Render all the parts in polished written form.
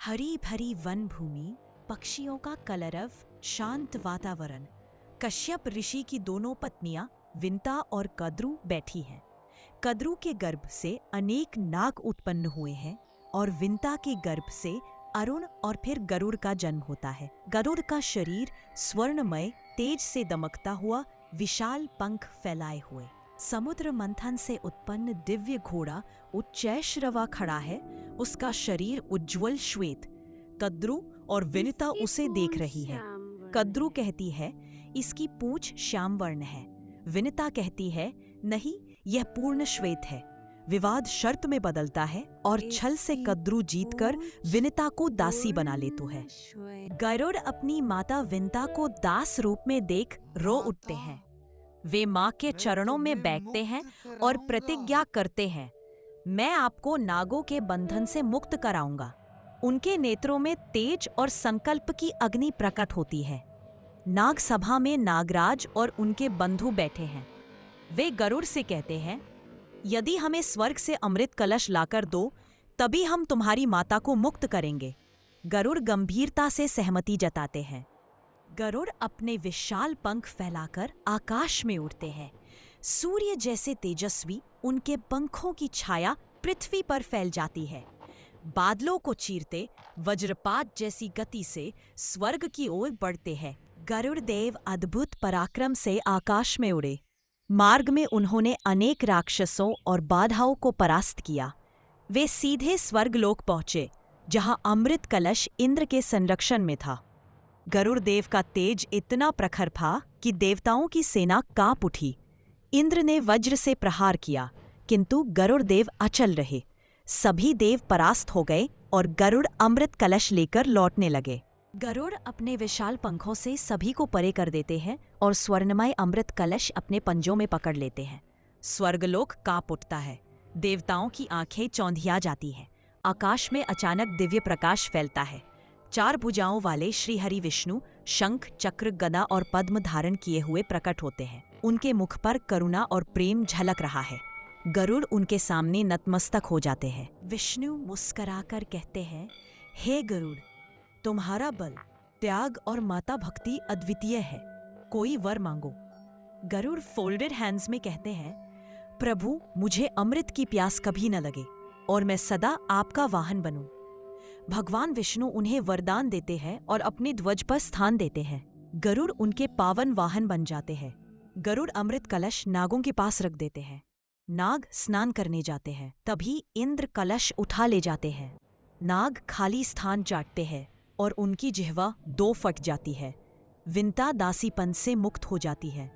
हरी भरी वन भूमि, पक्षियों का कलरव, शांत वातावरण। कश्यप ऋषि की दोनों पत्नियां विंता और कद्रु बैठी हैं। कद्रु के गर्भ से अनेक नाग उत्पन्न हुए हैं और विंता के गर्भ से अरुण और फिर गरुड़ का जन्म होता है। गरुड़ का शरीर स्वर्णमय, तेज से दमकता हुआ, विशाल पंख फैलाए हुए। समुद्र मंथन से उत्पन्न दिव्य घोड़ा उच्चैश्रवा खड़ा है, उसका शरीर उज्ज्वल श्वेत। कद्रु और विनिता उसे देख रही है। कद्रु कहती है, इसकी पूंछ श्याम वर्ण है। विनिता कहती है, नहीं, यह पूर्ण श्वेत है। विवाद शर्त में बदलता है और छल से कद्रु जीतकर विनिता को दासी बना लेता है। गरुड़ अपनी माता विनिता को दास रूप में देख रो उठते हैं। वे मां के चरणों में बैठते हैं और प्रतिज्ञा करते हैं, मैं आपको नागों के बंधन से मुक्त कराऊंगा। उनके नेत्रों में तेज और संकल्प की अग्नि प्रकट होती है। नाग सभा में नागराज और उनके बंधु बैठे हैं। वे गरुड़ से कहते हैं, यदि हमें स्वर्ग से अमृत कलश लाकर दो, तभी हम तुम्हारी माता को मुक्त करेंगे। गरुड़ गंभीरता से सहमति जताते हैं। गरुड़ अपने विशाल पंख फैलाकर आकाश में उड़ते हैं। सूर्य जैसे तेजस्वी उनके पंखों की छाया पृथ्वी पर फैल जाती है। बादलों को चीरते वज्रपात जैसी गति से स्वर्ग की ओर बढ़ते हैं। गरुड़ देव अद्भुत पराक्रम से आकाश में उड़े। मार्ग में उन्होंने अनेक राक्षसों और बाधाओं को परास्त किया। वे सीधे स्वर्गलोक पहुंचे, जहां अमृत कलश इंद्र के संरक्षण में था। गरुड़ देव का तेज इतना प्रखर था कि देवताओं की सेना कांप उठी। इंद्र ने वज्र से प्रहार किया, किंतु गरुड़ देव अचल रहे। सभी देव परास्त हो गए और गरुड़ अमृत कलश लेकर लौटने लगे। गरुड़ अपने विशाल पंखों से सभी को परे कर देते हैं और स्वर्णमय अमृत कलश अपने पंजों में पकड़ लेते हैं। स्वर्गलोक कांप उठता है। देवताओं की आंखें चौंधिया जाती हैं। आकाश में अचानक दिव्य प्रकाश फैलता है। 4 भुजाओं वाले श्री हरि विष्णु शंख, चक्र, गदा और पद्म धारण किए हुए प्रकट होते हैं। उनके मुख पर करुणा और प्रेम झलक रहा है। गरुड़ उनके सामने नतमस्तक हो जाते हैं। विष्णु मुस्कुराकर कहते हैं, हे गरुड़, तुम्हारा बल, त्याग और माता भक्ति अद्वितीय है। कोई वर मांगो। गरुड़ फोल्डेड हैंड्स में कहते हैं, प्रभु, मुझे अमृत की प्यास कभी न लगे और मैं सदा आपका वाहन बनूं। भगवान विष्णु उन्हें वरदान देते हैं और अपने ध्वज पर स्थान देते हैं। गरुड़ उनके पावन वाहन बन जाते हैं। गरुड़ अमृत कलश नागों के पास रख देते हैं। नाग स्नान करने जाते हैं। तभी इंद्र कलश उठा ले जाते हैं। नाग खाली स्थान चाटते हैं और उनकी जिह्वा 2 फट जाती है। विंता दासीपन से मुक्त हो जाती है।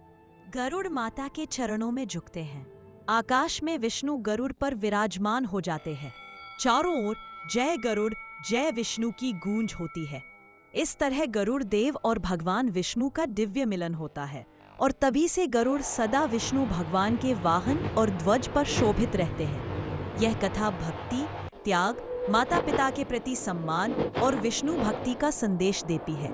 गरुड़ माता के चरणों में झुकते हैं। आकाश में विष्णु गरुड़ पर विराजमान हो जाते हैं। चारों ओर जय गरुड़, जय विष्णु की गूंज होती है। इस तरह गरुड़ देव और भगवान विष्णु का दिव्य मिलन होता है और तभी से गरुड़ सदा विष्णु भगवान के वाहन और ध्वज पर शोभित रहते हैं। यह कथा भक्ति, त्याग, माता पिता के प्रति सम्मान और विष्णु भक्ति का संदेश देती है।